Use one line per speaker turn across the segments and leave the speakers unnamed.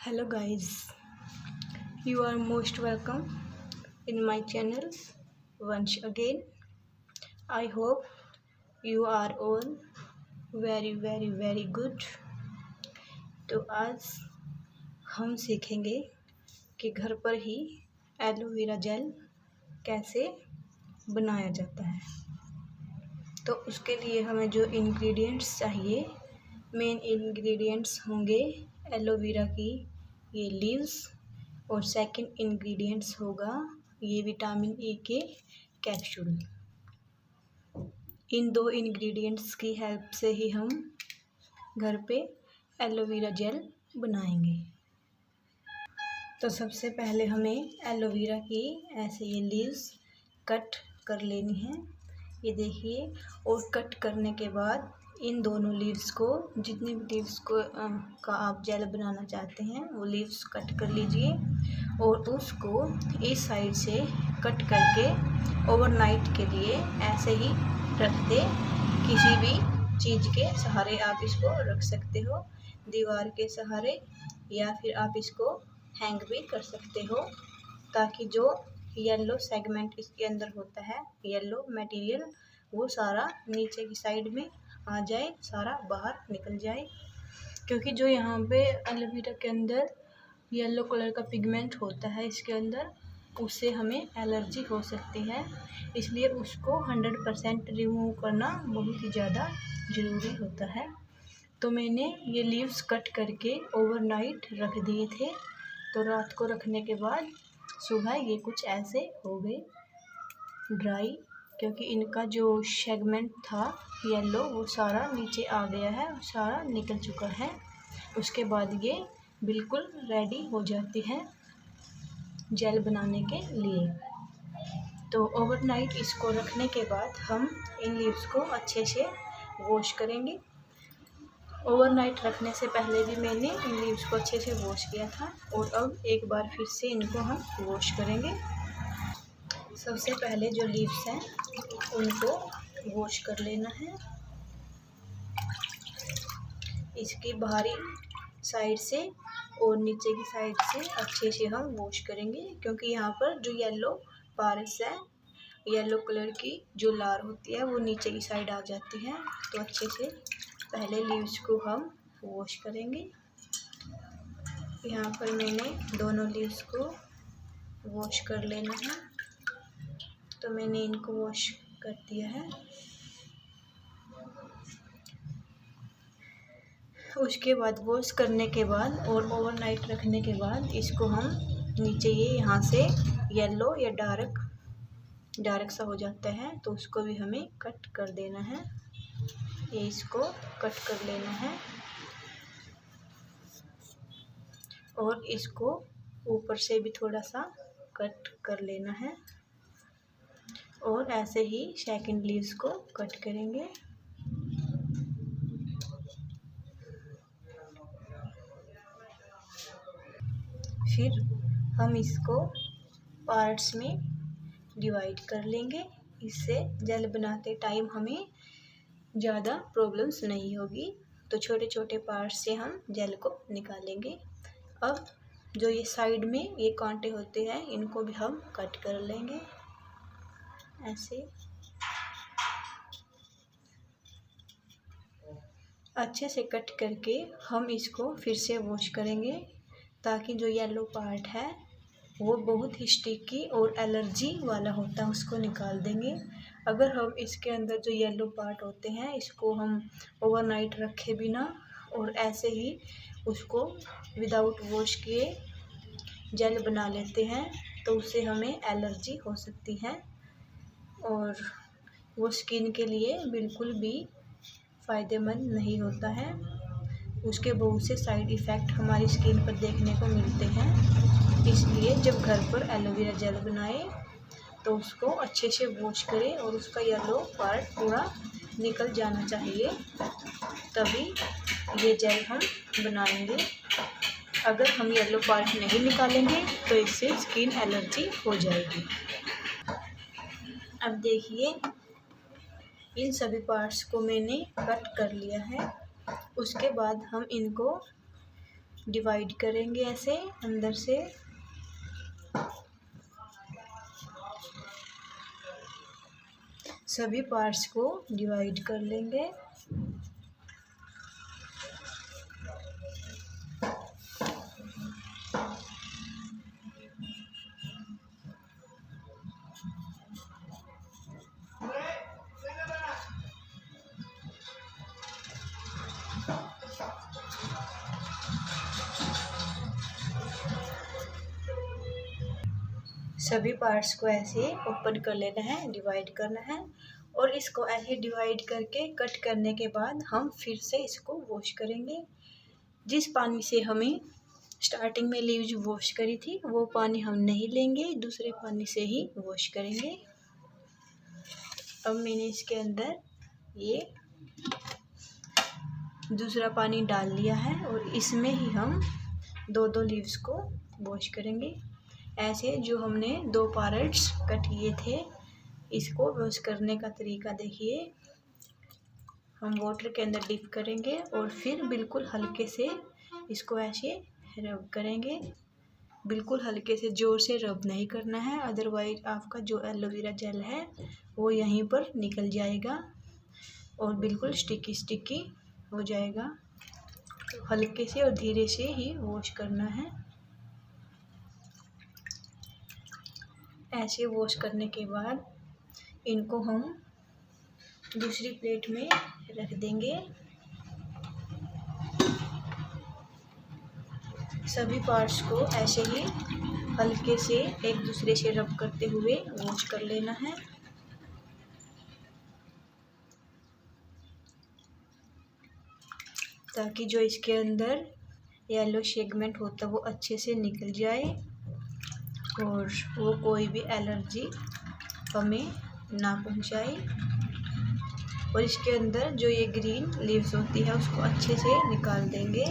Hello guys, you are most welcome in my channel once again. I hope you are all very good. तो आज हम सीखेंगे कि घर पर ही एलोवेरा जेल कैसे बनाया जाता है। तो उसके लिए हमें जो इंग्रेडिएंट्स चाहिए, मेन इंग्रेडिएंट्स होंगे एलोवेरा की ये लीव्स और सेकंड इंग्रेडिएंट्स होगा ये विटामिन ए के कैप्सूल। इन दो इंग्रेडिएंट्स की हेल्प से ही हम घर पे एलोवेरा जेल बनाएंगे। तो सबसे पहले हमें एलोवेरा की ऐसे ये लीव्स कट कर लेनी है, ये देखिए। और कट करने के बाद इन दोनों लीव्स को, जितनी भी लीव्स को का आप जेल बनाना चाहते हैं वो लीव्स कट कर लीजिए और उसको इस साइड से कट करके ओवरनाइट के लिए ऐसे ही रख दे। किसी भी चीज़ के सहारे आप इसको रख सकते हो, दीवार के सहारे, या फिर आप इसको हैंग भी कर सकते हो, ताकि जो येलो सेगमेंट इसके अंदर होता है, येलो मटेरियल, वो सारा नीचे की साइड में आ जाए, सारा बाहर निकल जाए। क्योंकि जो यहाँ पे एलोवेरा के अंदर येलो कलर का पिगमेंट होता है इसके अंदर, उससे हमें एलर्जी हो सकती है, इसलिए उसको 100% रिमूव करना बहुत ही ज़्यादा ज़रूरी होता है। तो मैंने ये लीव्स कट करके ओवरनाइट रख दिए थे। तो रात को रखने के बाद सुबह ये कुछ ऐसे हो गए ड्राई, क्योंकि इनका जो सेगमेंट था येलो वो सारा नीचे आ गया है, सारा निकल चुका है। उसके बाद ये बिल्कुल रेडी हो जाती है जेल बनाने के लिए। तो ओवरनाइट इसको रखने के बाद हम इन लीव्स को अच्छे से वॉश करेंगे। ओवरनाइट रखने से पहले भी मैंने इन लीव्स को अच्छे से वॉश किया था और अब एक बार फिर से इनको हम वॉश करेंगे। सबसे पहले जो लीव्स हैं उनको वॉश कर लेना है। इसकी बाहरी साइड से और नीचे की साइड से अच्छे से हम वॉश करेंगे, क्योंकि यहाँ पर जो येलो पार्ट्स है, येलो कलर की जो लार होती है वो नीचे की साइड आ जाती है। तो अच्छे से पहले लीव्स को हम वॉश करेंगे। यहाँ पर मैंने दोनों लीव्स को वॉश कर लेना है, तो मैंने इनको वॉश कर दिया है। उसके बाद वॉश करने के बाद और ओवरनाइट रखने के बाद इसको हम नीचे, ये यहाँ से येलो या डार्क सा हो जाता है, तो उसको भी हमें कट कर देना है। ये इसको कट कर लेना है और इसको ऊपर से भी थोड़ा सा कट कर लेना है और ऐसे ही सेकंड लीव्स को कट करेंगे। फिर हम इसको पार्ट्स में डिवाइड कर लेंगे, इससे जेल बनाते टाइम हमें ज़्यादा प्रॉब्लम्स नहीं होगी। तो छोटे छोटे पार्ट्स से हम जेल को निकालेंगे। अब जो ये साइड में ये कांटे होते हैं इनको भी हम कट कर लेंगे ऐसे। अच्छे से कट करके हम इसको फिर से वॉश करेंगे, ताकि जो येलो पार्ट है वो बहुत ही स्टिकी और एलर्जी वाला होता है, उसको निकाल देंगे। अगर हम इसके अंदर जो येलो पार्ट होते हैं इसको हम ओवरनाइट रखे बिना और ऐसे ही उसको विदाउट वॉश किए जेल बना लेते हैं, तो उससे हमें एलर्जी हो सकती है और वो स्किन के लिए बिल्कुल भी फ़ायदेमंद नहीं होता है। उसके बहुत से साइड इफ़ेक्ट हमारी स्किन पर देखने को मिलते हैं। इसलिए जब घर पर एलोवेरा जेल बनाए तो उसको अच्छे से वॉश करें और उसका येलो पार्ट पूरा निकल जाना चाहिए, तभी ये जेल हम बनाएंगे। अगर हम येलो पार्ट नहीं निकालेंगे तो इससे स्किन एलर्जी हो जाएगी। अब देखिए, इन सभी पार्ट्स को मैंने कट कर लिया है। उसके बाद हम इनको डिवाइड करेंगे ऐसे अंदर से। सभी पार्ट्स को डिवाइड कर लेंगे। सभी पार्ट्स को ऐसे ओपन कर लेना है, डिवाइड करना है और इसको ऐसे डिवाइड करके कट करने के बाद हम फिर से इसको वॉश करेंगे। जिस पानी से हमें स्टार्टिंग में लीव्स वॉश करी थी वो पानी हम नहीं लेंगे, दूसरे पानी से ही वॉश करेंगे। अब मैंने इसके अंदर ये दूसरा पानी डाल लिया है और इसमें ही हम दो लीव्स को वॉश करेंगे। ऐसे जो हमने 2 पार्ट्स कट किए थे इसको वॉश करने का तरीका देखिए। हम वाटर के अंदर डिप करेंगे और फिर बिल्कुल हल्के से इसको ऐसे रब करेंगे। बिल्कुल हल्के से, ज़ोर से रब नहीं करना है, अदरवाइज आपका जो एलोवेरा जेल है वो यहीं पर निकल जाएगा और बिल्कुल स्टिकी हो जाएगा। तो हल्के से और धीरे से ही वॉश करना है। ऐसे वॉश करने के बाद इनको हम दूसरी प्लेट में रख देंगे। सभी पार्ट्स को ऐसे ही हल्के से एक दूसरे से रब करते हुए वॉश कर लेना है। ताकि जो इसके अंदर येलो सेगमेंट होता है वो अच्छे से निकल जाए और वो कोई भी एलर्जी हमें ना पहुंचाए। और इसके अंदर जो ये ग्रीन लीव्स होती है उसको अच्छे से निकाल देंगे।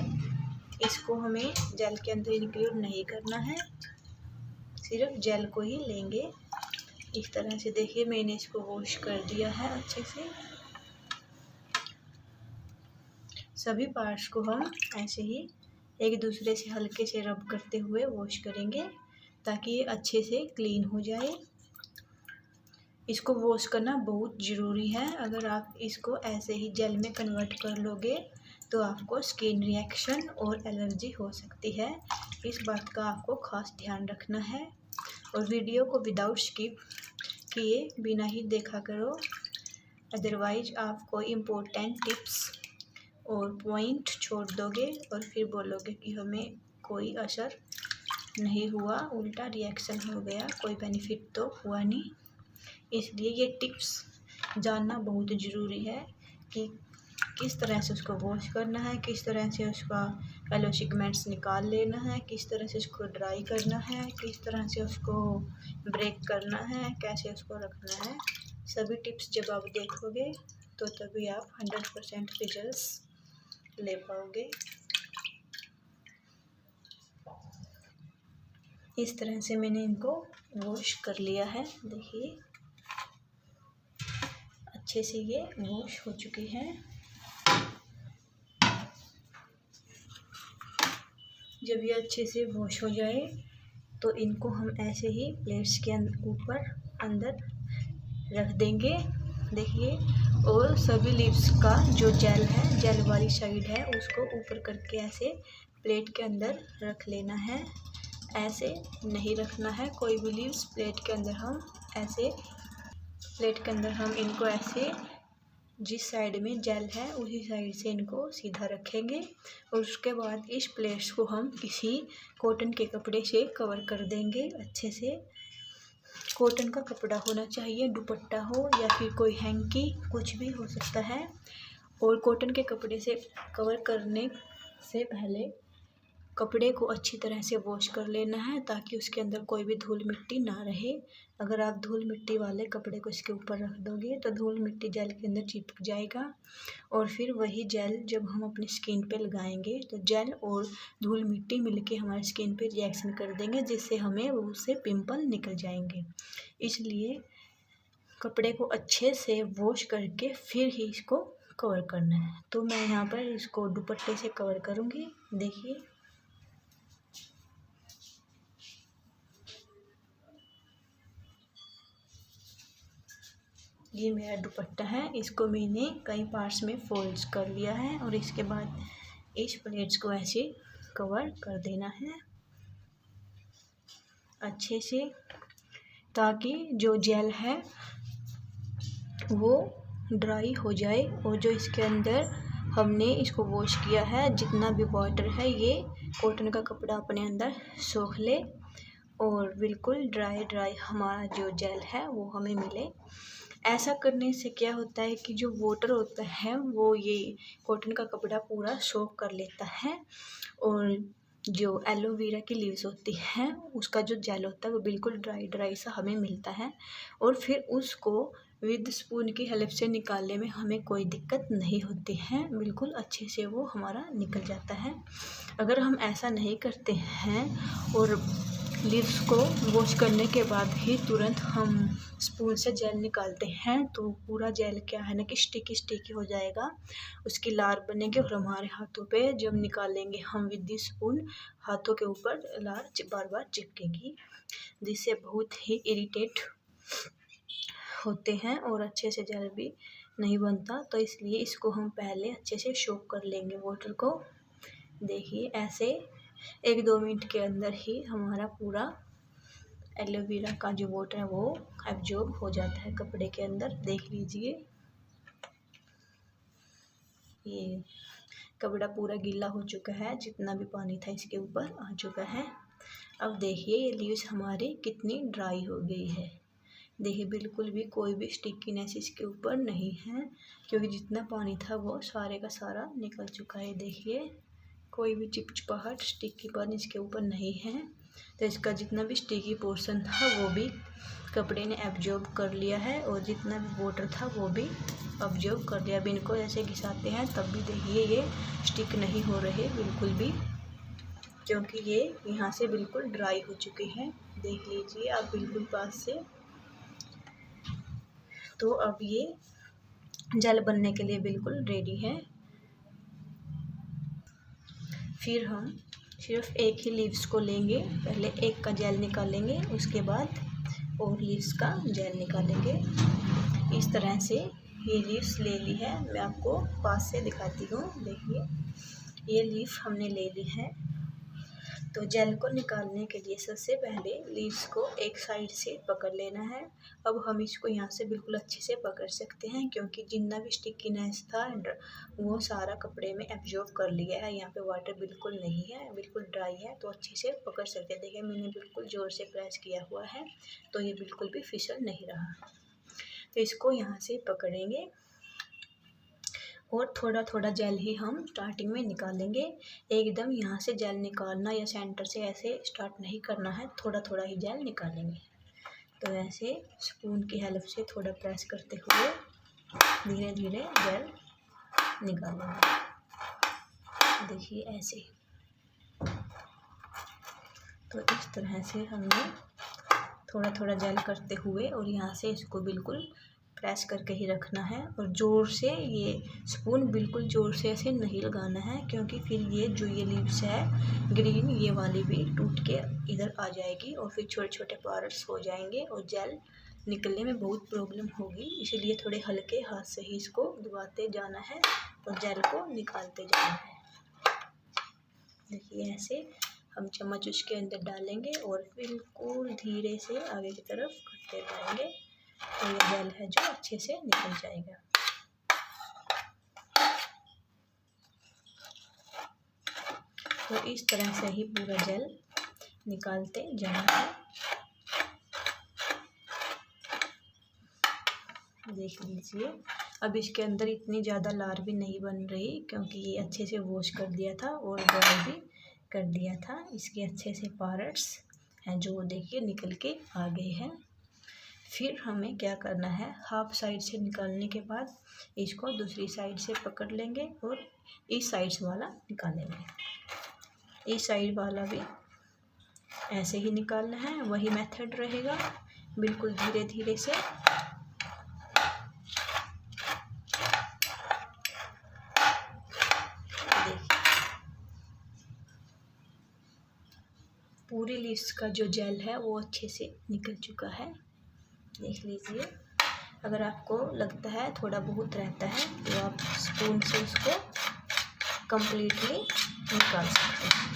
इसको हमें जेल के अंदर इंक्लूड नहीं करना है, सिर्फ जेल को ही लेंगे। इस तरह से देखिए मैंने इसको वॉश कर दिया है अच्छे से। सभी पार्ट्स को हम ऐसे ही एक दूसरे से हल्के से रब करते हुए वॉश करेंगे ताकि ये अच्छे से क्लीन हो जाए। इसको वॉश करना बहुत ज़रूरी है। अगर आप इसको ऐसे ही जेल में कन्वर्ट कर लोगे तो आपको स्किन रिएक्शन और एलर्जी हो सकती है। इस बात का आपको खास ध्यान रखना है और वीडियो को विदाउट स्किप किए बिना ही देखा करो, अदरवाइज आप कोई इम्पोर्टेंट टिप्स और पॉइंट छोड़ दोगे और फिर बोलोगे कि हमें कोई असर नहीं हुआ, उल्टा रिएक्शन हो गया, कोई बेनिफिट तो हुआ नहीं। इसलिए ये टिप्स जानना बहुत ज़रूरी है कि किस तरह से उसको वॉश करना है, किस तरह से उसका येलो सेगमेंट्स निकाल लेना है, किस तरह से उसको ड्राई करना है, किस तरह से उसको ब्रेक करना है, कैसे उसको रखना है। सभी टिप्स जब आप देखोगे तो तभी आप 100% रिजल्ट्स ले पाओगे। इस तरह से मैंने इनको वॉश कर लिया है। देखिए अच्छे से ये वॉश हो चुकी हैं। जब ये अच्छे से वॉश हो जाए तो इनको हम ऐसे ही प्लेट्स के ऊपर अंदर रख देंगे। देखिए, और सभी लीव्स का जो जेल है, जेल वाली साइड है, उसको ऊपर करके ऐसे प्लेट के अंदर रख लेना है। ऐसे नहीं रखना है कोई भी लीव्स प्लेट के अंदर। हम ऐसे प्लेट के अंदर हम इनको ऐसे जिस साइड में जेल है उसी साइड से इनको सीधा रखेंगे और उसके बाद इस प्लेट्स को हम किसी कॉटन के कपड़े से कवर कर देंगे अच्छे से। कॉटन का कपड़ा होना चाहिए, दुपट्टा हो या फिर कोई हैंकी, कुछ भी हो सकता है। और कॉटन के कपड़े से कवर करने से पहले कपड़े को अच्छी तरह से वॉश कर लेना है ताकि उसके अंदर कोई भी धूल मिट्टी ना रहे। अगर आप धूल मिट्टी वाले कपड़े को इसके ऊपर रख दोगे तो धूल मिट्टी जेल के अंदर चिपक जाएगा और फिर वही जेल जब हम अपनी स्किन पे लगाएंगे तो जेल और धूल मिट्टी मिलके हमारी स्किन पे रिएक्शन कर देंगे, जिससे हमें उससे पिंपल निकल जाएंगे। इसलिए कपड़े को अच्छे से वॉश करके फिर ही इसको कवर करना है। तो मैं यहाँ पर इसको दुपट्टे से कवर करूँगी। देखिए ये मेरा दुपट्टा है, इसको मैंने कई पार्ट्स में फोल्ड कर लिया है और इसके बाद इस प्लेट्स को ऐसे कवर कर देना है अच्छे से, ताकि जो जेल है वो ड्राई हो जाए और जो इसके अंदर हमने इसको वॉश किया है जितना भी वाटर है ये कॉटन का कपड़ा अपने अंदर सोख ले और बिल्कुल ड्राई हमारा जो जेल है वो हमें मिले। ऐसा करने से क्या होता है कि जो वाटर होता है वो ये कॉटन का कपड़ा पूरा सोख कर लेता है और जो एलोवेरा की लीव्स होती हैं उसका जो जेल होता है वो बिल्कुल ड्राई सा हमें मिलता है और फिर उसको विद स्पून की हेल्प से निकालने में हमें कोई दिक्कत नहीं होती है, बिल्कुल अच्छे से वो हमारा निकल जाता है। अगर हम ऐसा नहीं करते हैं और लीव्स को वॉश करने के बाद ही तुरंत हम स्पून से जेल निकालते हैं तो पूरा जेल क्या है ना कि स्टिकी हो जाएगा, उसकी लार बनेगी और हमारे हाथों पे जब निकालेंगे हम विद दी स्पून हाथों के ऊपर लार बार बार चिपकेगी, जिससे बहुत ही इरिटेट होते हैं और अच्छे से जेल भी नहीं बनता। तो इसलिए इसको हम पहले अच्छे से सोक कर लेंगे वाटर को। देखिए ऐसे 1-2 मिनट के अंदर ही हमारा पूरा एलोवेरा का जो वाटर है वो एब्जॉर्ब हो जाता है कपड़े के अंदर। देख लीजिए ये कपड़ा पूरा गीला हो चुका है, जितना भी पानी था इसके ऊपर आ चुका है। अब देखिए ये लीव्स हमारी कितनी ड्राई हो गई है। देखिए बिल्कुल भी कोई भी स्टिकीनेस इसके ऊपर नहीं है क्योंकि जितना पानी था वो सारे का सारा निकल चुका है। देखिए कोई भी चिपचिपाहट स्टिकीपन इसके ऊपर नहीं है। तो इसका जितना भी स्टिकी पोर्शन था वो भी कपड़े ने एब्जॉर्ब कर लिया है और जितना भी वाटर था वो भी एब्जॉर्ब कर लिया। अब इनको ऐसे घिसाते हैं तब भी देखिए ये स्टिक नहीं हो रहे बिल्कुल भी, क्योंकि ये यहाँ से बिल्कुल ड्राई हो चुके हैं। देख लीजिए आप बिल्कुल पास से। तो अब ये जेल बनने के लिए बिल्कुल रेडी है। फिर हम सिर्फ एक ही लीव्स को लेंगे, पहले एक का जेल निकालेंगे उसके बाद और लीव्स का जेल निकालेंगे। इस तरह से ये लीव्स ले ली है, मैं आपको पास से दिखाती हूँ। देखिए ये लीफ हमने ले ली है। तो जेल को निकालने के लिए सबसे पहले लीव्स को एक साइड से पकड़ लेना है। अब हम इसको यहाँ से बिल्कुल अच्छे से पकड़ सकते हैं क्योंकि जितना भी स्टिकीनेस था वो सारा कपड़े में एब्जॉर्ब कर लिया है। यहाँ पे वाटर बिल्कुल नहीं है, बिल्कुल ड्राई है, तो अच्छे से पकड़ सकते हैं। देखिए मैंने बिल्कुल ज़ोर से प्रेस किया हुआ है तो ये बिल्कुल भी फिसल नहीं रहा। तो इसको यहाँ से पकड़ेंगे और थोड़ा थोड़ा जेल ही हम स्टार्टिंग में निकालेंगे। एकदम यहाँ से जेल निकालना या सेंटर से ऐसे स्टार्ट नहीं करना है, थोड़ा थोड़ा ही जेल निकालेंगे। तो ऐसे स्पून की हेल्प से थोड़ा प्रेस करते हुए धीरे धीरे जेल निकालेंगे। देखिए ऐसे। तो इस तरह से हमने थोड़ा थोड़ा जेल करते हुए और यहाँ से इसको बिल्कुल प्रेस करके ही रखना है और ज़ोर से ये स्पून बिल्कुल ज़ोर से ऐसे नहीं लगाना है क्योंकि फिर ये जो ये लीव्स है ग्रीन ये वाली भी टूट के इधर आ जाएगी और फिर छोटे छोटे पार्ट्स हो जाएंगे और जेल निकलने में बहुत प्रॉब्लम होगी। इसीलिए थोड़े हल्के हाथ से ही इसको दबाते जाना है और जेल को निकालते जाना है। देखिए ऐसे हम चम्मच उसके अंदर डालेंगे और बिल्कुल धीरे से आगे की तरफ करते जाएंगे तो ये जेल है जो अच्छे से निकल जाएगा। तो इस तरह से ही पूरा जेल निकालते जाना है। देख लीजिए अब इसके अंदर इतनी ज़्यादा लार भी नहीं बन रही क्योंकि ये अच्छे से वॉश कर दिया था और ड्राई भी कर दिया था। इसके अच्छे से पार्ट्स हैं जो देखिए निकल के आ गए हैं। फिर हमें क्या करना है, हाफ साइड से निकालने के बाद इसको दूसरी साइड से पकड़ लेंगे और इस साइड वाला निकालेंगे। इस साइड वाला भी ऐसे ही निकालना है, वही मेथड रहेगा बिल्कुल धीरे धीरे से। पूरी लीव्स का जो जेल है वो अच्छे से निकल चुका है। देख लीजिए अगर आपको लगता है थोड़ा बहुत रहता है तो आप स्पून से उसको कंप्लीटली निकाल सकते हैं।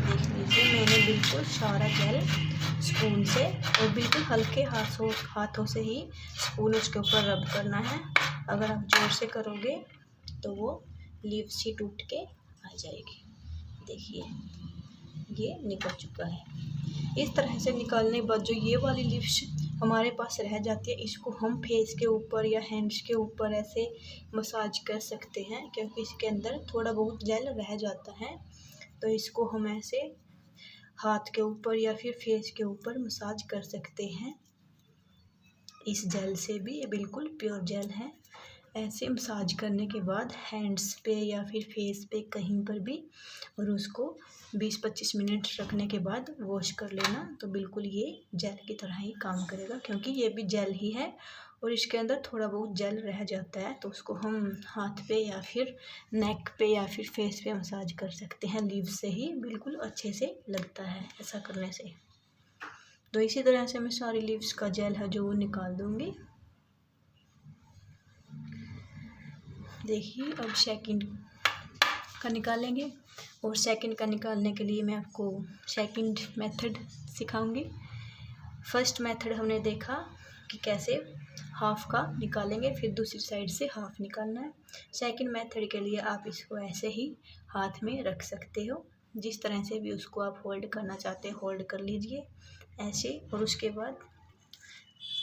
देख लीजिए मैंने बिल्कुल सारा जेल स्पून से और बिल्कुल हल्के हाथों से ही स्पून उसके ऊपर रब करना है। अगर आप जोर से करोगे तो वो लीव्स ही टूट के आ जाएगी। देखिए ये निकल चुका है। इस तरह से निकालने के बाद जो ये वाली लीव्स हमारे पास रह जाती है, इसको हम फेस के ऊपर या हैंड्स के ऊपर ऐसे मसाज कर सकते हैं, क्योंकि इसके अंदर थोड़ा बहुत जेल रह जाता है। तो इसको हम ऐसे हाथ के ऊपर या फिर फेस के ऊपर मसाज कर सकते हैं इस जेल से भी। ये बिल्कुल प्योर जेल है। ऐसे मसाज करने के बाद हैंड्स पे या फिर फेस पे कहीं पर भी, और उसको 20-25 मिनट रखने के बाद वॉश कर लेना, तो बिल्कुल ये जेल की तरह ही काम करेगा, क्योंकि ये भी जेल ही है और इसके अंदर थोड़ा बहुत जेल रह जाता है। तो उसको हम हाथ पे या फिर नेक पे या फिर फेस पे मसाज कर सकते हैं। लीव्स से ही बिल्कुल अच्छे से लगता है ऐसा करने से। तो इसी तरह से मैं सारी लीव्स का जेल है जो वो निकाल दूँगी। देखिए अब सेकंड का निकालेंगे, और सेकंड का निकालने के लिए मैं आपको सेकंड मेथड सिखाऊंगी। फर्स्ट मेथड हमने देखा कि कैसे हाफ का निकालेंगे, फिर दूसरी साइड से हाफ निकालना है। सेकंड मेथड के लिए आप इसको ऐसे ही हाथ में रख सकते हो, जिस तरह से भी उसको आप होल्ड करना चाहते हैं होल्ड कर लीजिए ऐसे, और उसके बाद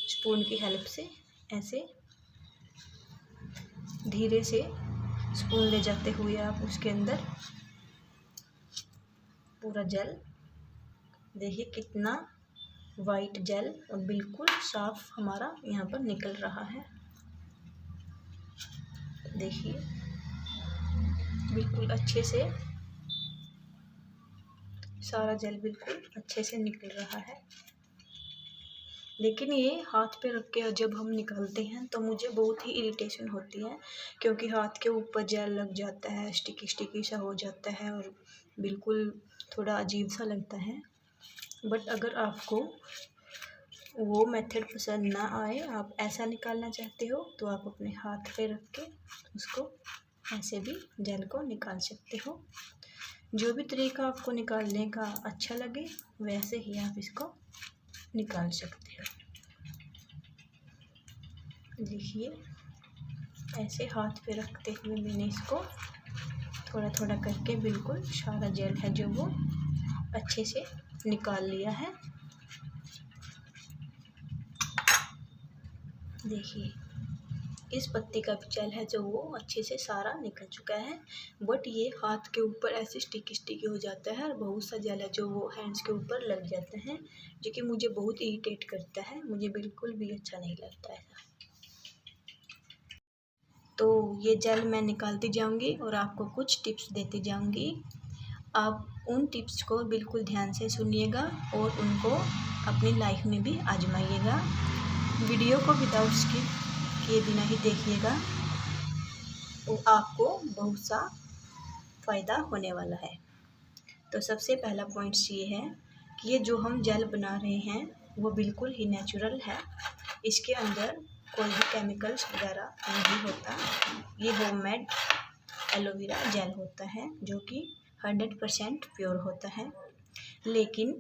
स्पून की हेल्प से ऐसे धीरे से स्पून ले जाते हुए आप उसके अंदर पूरा जेल, देखिए कितना वाइट जेल और बिल्कुल साफ हमारा यहाँ पर निकल रहा है। देखिए बिल्कुल अच्छे से सारा जेल बिल्कुल अच्छे से निकल रहा है। लेकिन ये हाथ पे रख के जब हम निकालते हैं तो मुझे बहुत ही इरिटेशन होती है, क्योंकि हाथ के ऊपर जेल लग जाता है, स्टिकी स्टिकी सा हो जाता है और बिल्कुल थोड़ा अजीब सा लगता है। बट अगर आपको वो मेथड पसंद ना आए, आप ऐसा निकालना चाहते हो, तो आप अपने हाथ पे रख के उसको ऐसे भी जेल को निकाल सकते हो। जो भी तरीका आपको निकालने का अच्छा लगे वैसे ही आप इसको निकाल सकते हो। देखिए ऐसे हाथ पे रखते हुए मैंने इसको थोड़ा थोड़ा करके बिल्कुल सारा जेल है जो वो अच्छे से निकाल लिया है। देखिए इस पत्ती का भी जेल है जो वो अच्छे से सारा निकल चुका है, बट ये हाथ के ऊपर ऐसे स्टिकी स्टिकी हो जाता है और बहुत सा जेल है जो वो हैंड्स के ऊपर लग जाता है, जो कि मुझे बहुत इरिटेट करता है। मुझे बिल्कुल भी अच्छा नहीं लगता ऐसा। तो ये जेल मैं निकालती जाऊंगी और आपको कुछ टिप्स देती जाऊंगी। आप उन टिप्स को बिल्कुल ध्यान से सुनिएगा और उनको अपनी लाइफ में भी आजमाइएगा। वीडियो को विदाउट स्किप किए बिना ही देखिएगा, तो आपको बहुत सा फ़ायदा होने वाला है। तो सबसे पहला पॉइंट्स ये है कि ये जो हम जेल बना रहे हैं वो बिल्कुल ही नेचुरल है। इसके अंदर कोई भी केमिकल्स वगैरह नहीं होता। ये होममेड एलोवेरा जेल होता है जो कि 100% प्योर होता है। लेकिन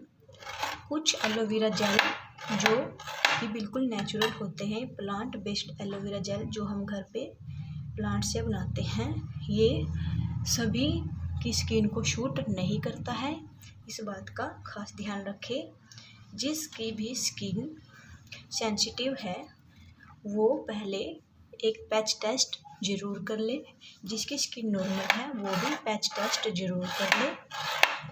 कुछ एलोवेरा जेल जो कि बिल्कुल नेचुरल होते हैं, प्लांट बेस्ड एलोवेरा जेल जो हम घर पे प्लांट से बनाते हैं, ये सभी की स्किन को शूट नहीं करता है। इस बात का खास ध्यान रखें। जिसकी भी स्किन सेंसिटिव है वो पहले एक पैच टेस्ट ज़रूर कर ले। जिसकी स्किन नॉर्मल है वो भी पैच टेस्ट ज़रूर कर ले,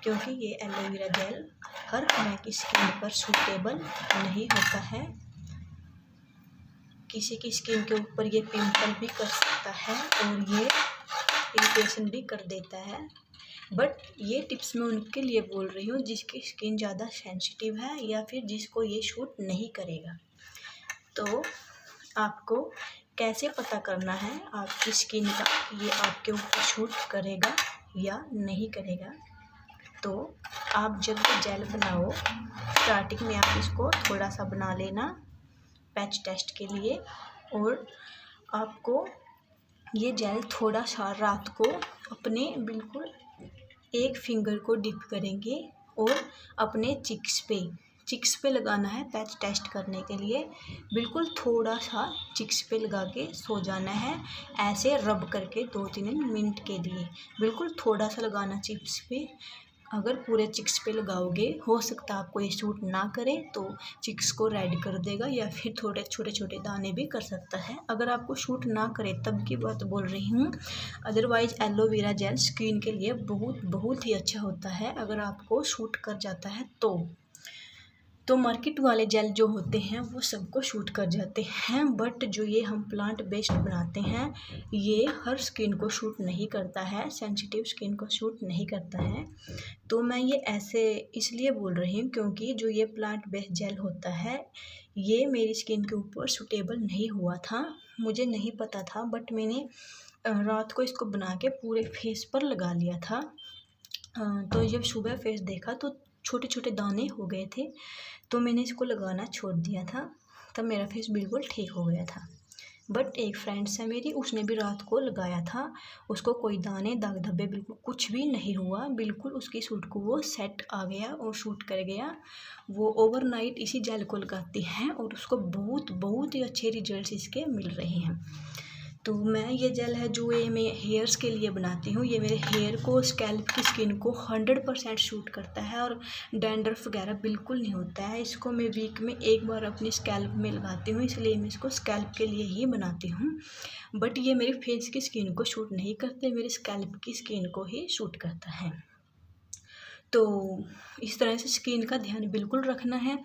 क्योंकि ये एलोवेरा जेल हर तरह की स्किन पर सूटेबल नहीं होता है। किसी की स्किन के ऊपर ये पिंपल भी कर सकता है और ये इरिटेशन भी कर देता है। बट ये टिप्स मैं उनके लिए बोल रही हूँ जिसकी स्किन ज़्यादा सेंसिटिव है या फिर जिसको ये शूट नहीं करेगा। तो आपको कैसे पता करना है आपकी स्किन का, ये आपके ऊपर शूट करेगा या नहीं करेगा। तो आप जब भी जेल बनाओ स्टार्टिंग में आप इसको थोड़ा सा बना लेना पैच टेस्ट के लिए, और आपको ये जेल थोड़ा सा रात को अपने बिल्कुल एक फिंगर को डिप करेंगे और अपने चिक्स पे लगाना है पैच टेस्ट करने के लिए। बिल्कुल थोड़ा सा चिक्स पे लगा के सो जाना है, ऐसे रब करके 2-3 मिनट के लिए। बिल्कुल थोड़ा सा लगाना चिक्स पे। अगर पूरे चिक्स पे लगाओगे हो सकता है आपको ये सूट ना करे तो चिक्स को रेड कर देगा, या फिर थोड़े छोटे छोटे दाने भी कर सकता है। अगर आपको सूट ना करे तब की बात बोल रही हूँ। अदरवाइज़ एलोवेरा जेल स्किन के लिए बहुत बहुत ही अच्छा होता है अगर आपको सूट कर जाता है तो मार्केट वाले जेल जो होते हैं वो सबको शूट कर जाते हैं, बट जो ये हम प्लांट बेस्ड बनाते हैं ये हर स्किन को शूट नहीं करता है, सेंसिटिव स्किन को शूट नहीं करता है। तो मैं ये ऐसे इसलिए बोल रही हूँ क्योंकि जो ये प्लांट बेस्ड जेल होता है ये मेरी स्किन के ऊपर सूटेबल नहीं हुआ था, मुझे नहीं पता था, बट मैंने रात को इसको बना के पूरे फेस पर लगा लिया था। तो जब सुबह फेस देखा तो छोटे छोटे दाने हो गए थे, तो मैंने इसको लगाना छोड़ दिया था, तब मेरा फेस बिल्कुल ठीक हो गया था। बट एक फ्रेंड्स है मेरी, उसने भी रात को लगाया था, उसको कोई दाने दाग धब्बे बिल्कुल कुछ भी नहीं हुआ, बिल्कुल उसकी सूट को वो सेट आ गया और शूट कर गया। वो ओवरनाइट इसी जेल को लगाती हैं और उसको बहुत बहुत ही अच्छे रिजल्ट्स इसके मिल रहे हैं। तो मैं ये जेल है जो ये मैं हेयर्स के लिए बनाती हूँ, ये मेरे हेयर को स्कैल्प की स्किन को 100% शूट करता है और डैंड्रफ वगैरह बिल्कुल नहीं होता है। इसको मैं वीक में एक बार अपनी स्कैल्प में लगाती हूँ, इसलिए मैं इसको स्कैल्प के लिए ही बनाती हूँ। बट ये मेरे फेस की स्किन को शूट नहीं करते, मेरी स्कैल्प की स्किन को ही शूट करता है। तो इस तरह से स्किन का ध्यान बिल्कुल रखना है,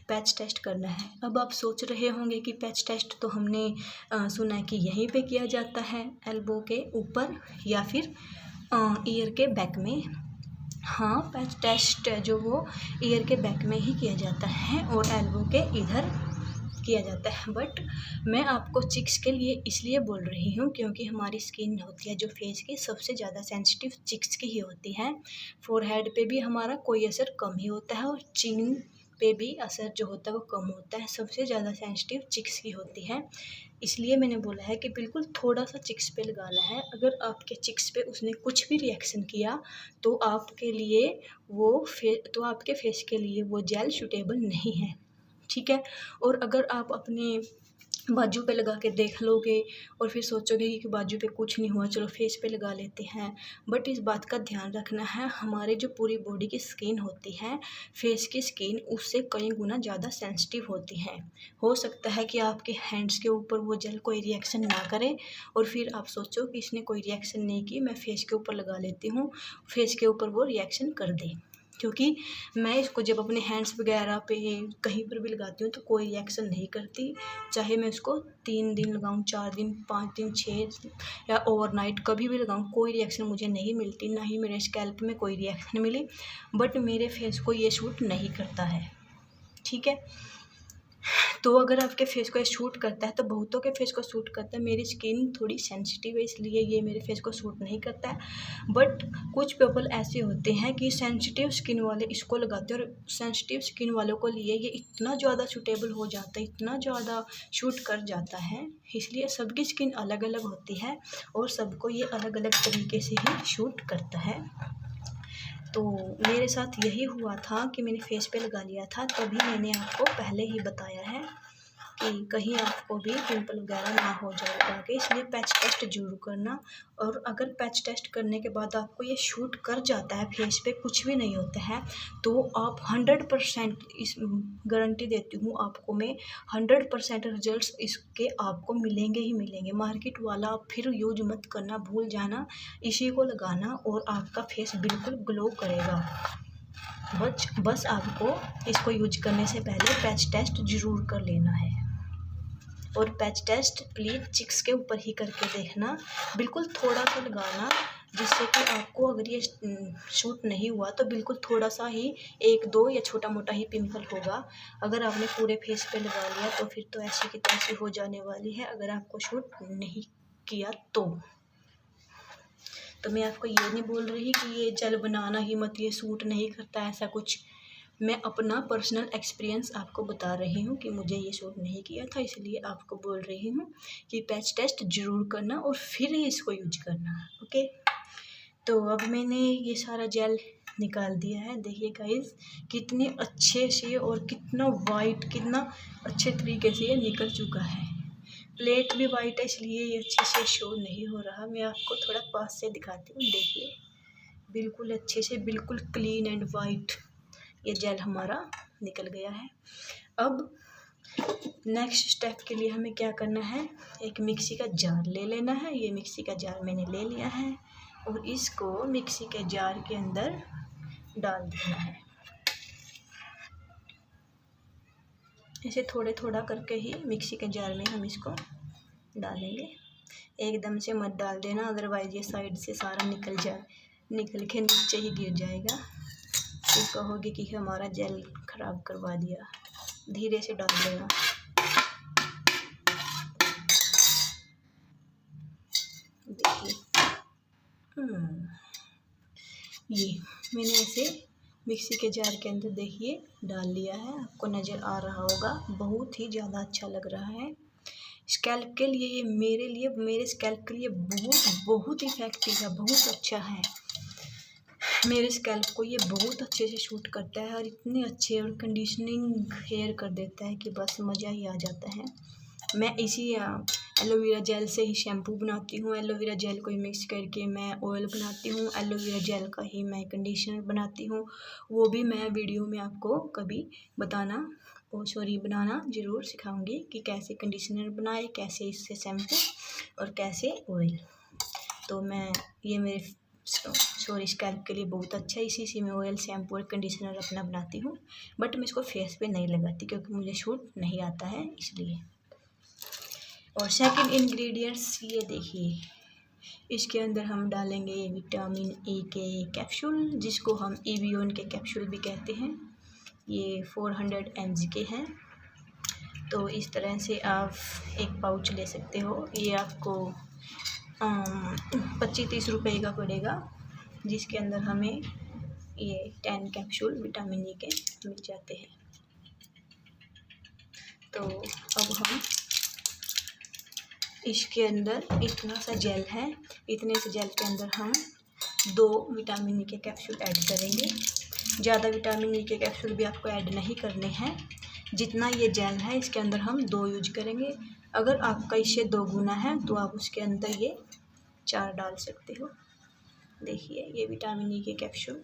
पैच टेस्ट करना है। अब आप सोच रहे होंगे कि पैच टेस्ट तो हमने सुना है कि यहीं पे किया जाता है, एल्बो के ऊपर या फिर ईयर के बैक में। हाँ, पैच टेस्ट जो वो ईयर के बैक में ही किया जाता है और एल्बो के इधर किया जाता है। बट मैं आपको चिक्स के लिए इसलिए बोल रही हूँ क्योंकि हमारी स्किन होती है जो फेस की सबसे ज़्यादा सेंसिटिव चिक्स की ही होती है। फोरहेड पे भी हमारा कोई असर कम ही होता है और चिन पे भी असर जो होता है वो कम होता है, सबसे ज़्यादा सेंसिटिव चिक्स की होती है। इसलिए मैंने बोला है कि बिल्कुल थोड़ा सा चिक्स पे लगाना है। अगर आपके चिक्स पे उसने कुछ भी रिएक्शन किया तो आपके लिए आपके फेस के लिए वो जेल सूटेबल नहीं है, ठीक है। और अगर आप अपने बाजू पे लगा के देख लोगे और फिर सोचोगे कि बाजू पे कुछ नहीं हुआ, चलो फेस पे लगा लेते हैं, बट इस बात का ध्यान रखना है हमारे जो पूरी बॉडी की स्किन होती है, फेस की स्किन उससे कई गुना ज़्यादा सेंसिटिव होती है। हो सकता है कि आपके हैंड्स के ऊपर वो जेल कोई रिएक्शन ना करे और फिर आप सोचो कि इसने कोई रिएक्शन नहीं की, मैं फेस के ऊपर लगा लेती हूँ, फेस के ऊपर वो रिएक्शन कर दे। क्योंकि मैं इसको जब अपने हैंड्स वगैरह पे कहीं पर भी लगाती हूँ तो कोई रिएक्शन नहीं करती, चाहे मैं इसको 3 दिन लगाऊँ, 4 दिन, 5 दिन, 6 या ओवरनाइट कभी भी लगाऊँ, कोई रिएक्शन मुझे नहीं मिलती, ना ही मेरे स्कैल्प में कोई रिएक्शन मिली। बट मेरे फेस को ये सूट नहीं करता है, ठीक है। तो अगर आपके फेस को शूट करता है तो बहुतों के फेस को सूट करता है, मेरी स्किन थोड़ी सेंसिटिव है इसलिए ये मेरे फेस को सूट नहीं करता है। बट कुछ पीपल ऐसे होते हैं कि सेंसिटिव स्किन वाले इसको लगाते हैं और सेंसिटिव स्किन वालों को लिए ये इतना ज़्यादा सूटेबल हो जाता है, इतना ज़्यादा शूट कर जाता है। इसलिए सबकी स्किन अलग अलग होती है और सबको ये अलग अलग तरीके से ही शूट करता है। तो मेरे साथ यही हुआ था कि मैंने फेस पे लगा लिया था, तभी मैंने आपको पहले ही बताया है कि कहीं आपको भी पिंपल वगैरह ना हो जाए आगे, इसलिए पैच टेस्ट ज़रूर करना। और अगर पैच टेस्ट करने के बाद आपको ये शूट कर जाता है, फेस पे कुछ भी नहीं होता है, तो आप 100% इस गारंटी देती हूँ आपको मैं, 100% रिजल्ट्स इसके आपको मिलेंगे ही मिलेंगे। मार्केट वाला आप फिर यूज मत करना, भूल जाना, इसी को लगाना और आपका फेस बिल्कुल ग्लो करेगा। बस आपको इसको यूज करने से पहले पैच टेस्ट ज़रूर कर लेना है। और पैच टेस्ट प्लीज़ चिक्स के ऊपर ही करके देखना, बिल्कुल थोड़ा सा लगाना, जिससे कि आपको अगर ये शूट नहीं हुआ तो बिल्कुल थोड़ा सा ही 1-2 या छोटा मोटा ही पिंपल होगा। अगर आपने पूरे फेस पे लगा लिया तो फिर तो ऐसी की तैसी हो जाने वाली है, अगर आपको शूट नहीं किया तो। तो मैं आपको ये नहीं बोल रही कि ये जेल बनाना ही मत, ये सूट नहीं करता, ऐसा कुछ। मैं अपना पर्सनल एक्सपीरियंस आपको बता रही हूँ कि मुझे ये सूट नहीं किया था, इसलिए आपको बोल रही हूँ कि पैच टेस्ट ज़रूर करना और फिर ही इसको यूज करना। ओके, तो अब मैंने ये सारा जेल निकाल दिया है। देखिए गाइस कितने अच्छे से और कितना वाइट, कितना अच्छे तरीके से ये निकल चुका है। प्लेट भी वाइट है, इसलिए ये अच्छे से शो नहीं हो रहा। मैं आपको थोड़ा पास से दिखाती हूँ। देखिए बिल्कुल अच्छे से, बिल्कुल क्लीन एंड वाइट ये जेल हमारा निकल गया है। अब नेक्स्ट स्टेप के लिए हमें क्या करना है, एक मिक्सी का जार ले लेना है। ये मिक्सी का जार मैंने ले लिया है और इसको मिक्सी के जार के अंदर डाल देना है। ऐसे थोड़े थोड़ा करके ही मिक्सी के जार में हम इसको डालेंगे, एकदम से मत डाल देना, अदरवाइज ये साइड से सारा निकल के नीचे ही गिर जाएगा। फिर कहोगे कि हमारा जेल खराब करवा दिया। धीरे से डाल देना। देखिए ये मैंने ऐसे मिक्सी के जार के अंदर देखिए डाल लिया है। आपको नज़र आ रहा होगा, बहुत ही ज़्यादा अच्छा लग रहा है। स्कैल्प के लिए ये मेरे स्कैल्प के लिए बहुत इफेक्टिव है, बहुत अच्छा है। मेरे स्कैल्प को ये बहुत अच्छे से शूट करता है और इतने अच्छे और कंडीशनिंग हेयर कर देता है कि बस मज़ा ही आ जाता है। मैं इसी एलोवेरा जेल से ही शैम्पू बनाती हूँ, एलोवेरा जेल को ही मिक्स करके मैं ऑयल बनाती हूँ, एलोवेरा जेल का ही मैं कंडीशनर बनाती हूँ। वो भी मैं वीडियो में आपको कभी बनाना ज़रूर सिखाऊंगी कि कैसे कंडीशनर बनाए, कैसे इससे शैम्पू और कैसे ऑयल। तो मैं ये मेरे स्कैल्प के लिए बहुत अच्छा है। इसी से मैं ऑयल, शैम्पू और कंडीशनर अपना बनाती हूँ, बट मैं इसको फेस पे नहीं लगाती क्योंकि मुझे शूट नहीं आता है इसलिए। और सेकंड इंग्रेडिएंट्स ये देखिए, इसके अंदर हम डालेंगे विटामिन ए के कैप्सूल, जिसको हम एवियन के कैप्सूल भी कहते हैं। ये 400 mg के हैं। तो इस तरह से आप एक पाउच ले सकते हो। ये आपको 25-30 रुपये का पड़ेगा, जिसके अंदर हमें ये 10 कैप्सूल विटामिन ए के मिल जाते हैं। तो अब हम इसके अंदर इतना सा जेल है, इतने से जेल के अंदर हम 2 विटामिन ई के कैप्सूल ऐड करेंगे। ज़्यादा विटामिन ई के कैप्सूल भी आपको ऐड नहीं करने हैं। जितना ये जेल है इसके अंदर हम 2 यूज करेंगे। अगर आपका इससे 2 गुना है तो आप उसके अंदर ये 4 डाल सकते हो। देखिए ये विटामिन ई के कैप्सूल,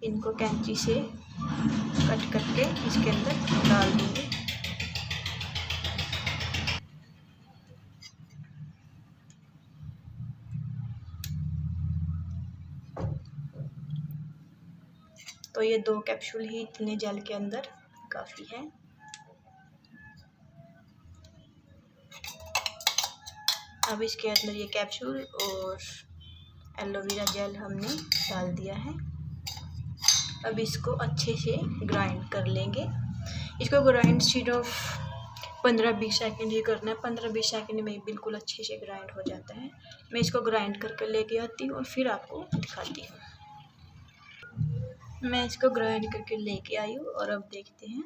इनको कैंची से कट करके इसके अंदर डाल देंगे। तो ये 2 कैप्सूल ही इतने जेल के अंदर काफ़ी है। अब इसके अंदर ये कैप्सूल और एलोवेरा जेल हमने डाल दिया है। अब इसको अच्छे से ग्राइंड कर लेंगे। इसको ग्राइंड सिर्फ 15-20 सेकंड ही करना है। 15-20 सेकंड में बिल्कुल अच्छे से ग्राइंड हो जाता है। मैं इसको ग्राइंड करके लेके आती हूँ और फिर आपको दिखाती हूँ। मैं इसको ग्राइंड करके लेके आई हूँ और अब देखते हैं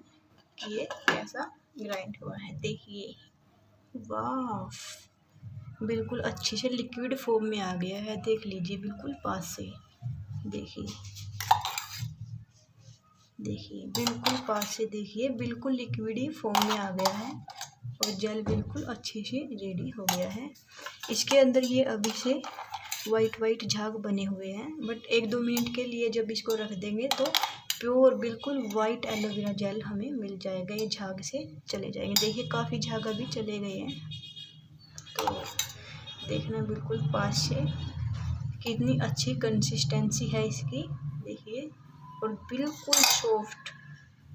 कि ये कैसा ग्राइंड हुआ है। देखिए वाह, बिल्कुल अच्छे से लिक्विड फॉर्म में आ गया है। देख लीजिए बिल्कुल पास से, देखिए बिल्कुल पास से देखिए, बिल्कुल लिक्विडी फॉर्म में आ गया है और जेल बिल्कुल अच्छे से रेडी हो गया है। इसके अंदर ये अभी से वाइट झाग बने हुए हैं, बट 1-2 मिनट के लिए जब इसको रख देंगे तो प्योर बिल्कुल वाइट एलोवेरा जेल हमें मिल जाएगा। ये झाग से चले जाएंगे। देखिए काफ़ी झाग अभी चले गए हैं। तो देखना बिल्कुल पास से कितनी अच्छी कंसिस्टेंसी है इसकी, देखिए, और बिल्कुल सॉफ्ट,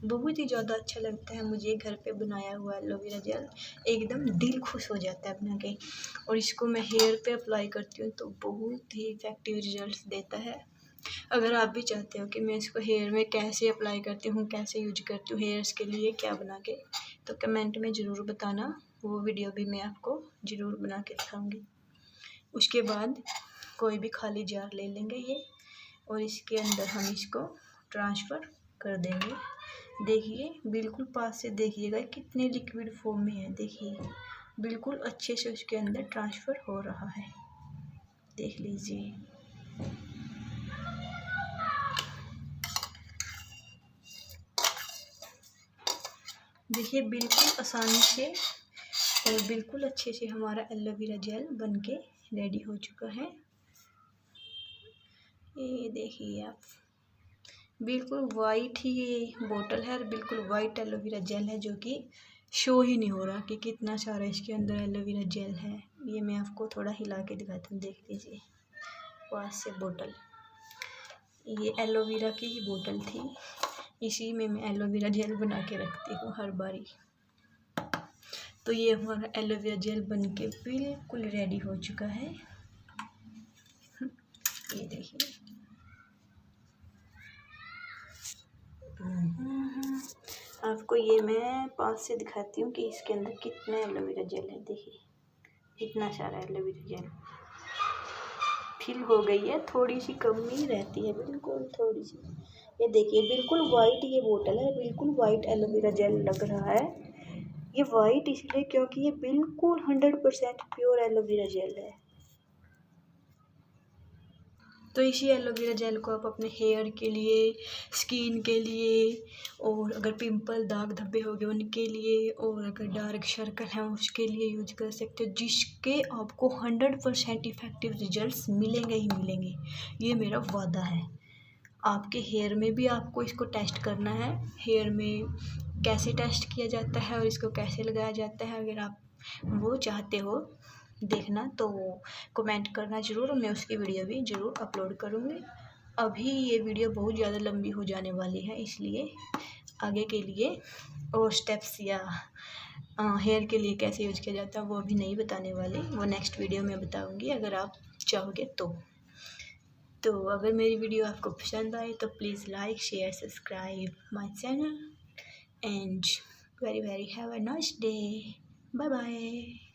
बहुत ही ज़्यादा अच्छा लगता है मुझे घर पे बनाया हुआ एलोवेरा जेल। एकदम दिल खुश हो जाता है बना के। और इसको मैं हेयर पे अप्लाई करती हूँ तो बहुत ही इफेक्टिव रिजल्ट्स देता है। अगर आप भी चाहते हो कि मैं इसको हेयर में कैसे अप्लाई करती हूँ, कैसे यूज करती हूँ, हेयर्स के लिए क्या बना के, तो कमेंट में ज़रूर बताना। वो वीडियो भी मैं आपको ज़रूर बना के दिखाऊँगी। उसके बाद कोई भी खाली जार ले लेंगे ये, और इसके अंदर हम इसको ट्रांसफ़र कर देंगे। देखिए बिल्कुल पास से देखिएगा कितने लिक्विड फॉर्म में है। देखिए बिल्कुल अच्छे से उसके अंदर ट्रांसफ़र हो रहा है, देख लीजिए। देखिए बिल्कुल आसानी से और बिल्कुल अच्छे से हमारा एलोवेरा जेल बनके रेडी हो चुका है। ये देखिए आप, बिल्कुल वाइट ही ये बोतल है और बिल्कुल वाइट एलोवेरा जेल है, जो कि शो ही नहीं हो रहा कि कितना सारा इसके अंदर एलोवेरा जेल है। ये मैं आपको थोड़ा हिला के दिखाती हूँ, देख लीजिए पास से बोतल। ये एलोवेरा की ही बोतल थी, इसी में मैं एलोवेरा जेल बना के रखती हूँ हर बारी। तो ये हमारा एलोवेरा जेल बनके बिल्कुल रेडी हो चुका है। ये देखिए, आपको ये मैं पास से दिखाती हूँ कि इसके अंदर कितना एलोवेरा जेल है। देखिए इतना सारा एलोवेरा जेल फिल हो गई है, थोड़ी सी कमी रहती है, बिल्कुल थोड़ी सी। ये देखिए बिल्कुल वाइट ये बोतल है, बिल्कुल वाइट एलोवेरा जेल लग रहा है। ये वाइट इसलिए क्योंकि ये बिल्कुल 100% प्योर एलोवेरा जेल है। तो इसी एलोवेरा जेल को आप अपने हेयर के लिए, स्किन के लिए, और अगर पिंपल दाग धब्बे हो गए उनके लिए, और अगर डार्क सर्कल है उसके लिए यूज कर सकते हो, जिसके आपको 100% इफ़ेक्टिव रिजल्ट्स मिलेंगे ही मिलेंगे। ये मेरा वादा है। आपके हेयर में भी आपको इसको टेस्ट करना है। हेयर में कैसे टेस्ट किया जाता है और इसको कैसे लगाया जाता है, अगर आप वो चाहते हो देखना तो कमेंट करना ज़रूर, मैं उसकी वीडियो भी ज़रूर अपलोड करूँगी। अभी ये वीडियो बहुत ज़्यादा लंबी हो जाने वाली है, इसलिए आगे के लिए और स्टेप्स या हेयर के लिए कैसे यूज किया जाता है वो अभी नहीं बताने वाली, वो नेक्स्ट वीडियो में बताऊँगी अगर आप चाहोगे तो अगर मेरी वीडियो आपको पसंद आए तो please like, share, subscribe my channel and very have a nice day. Bye bye.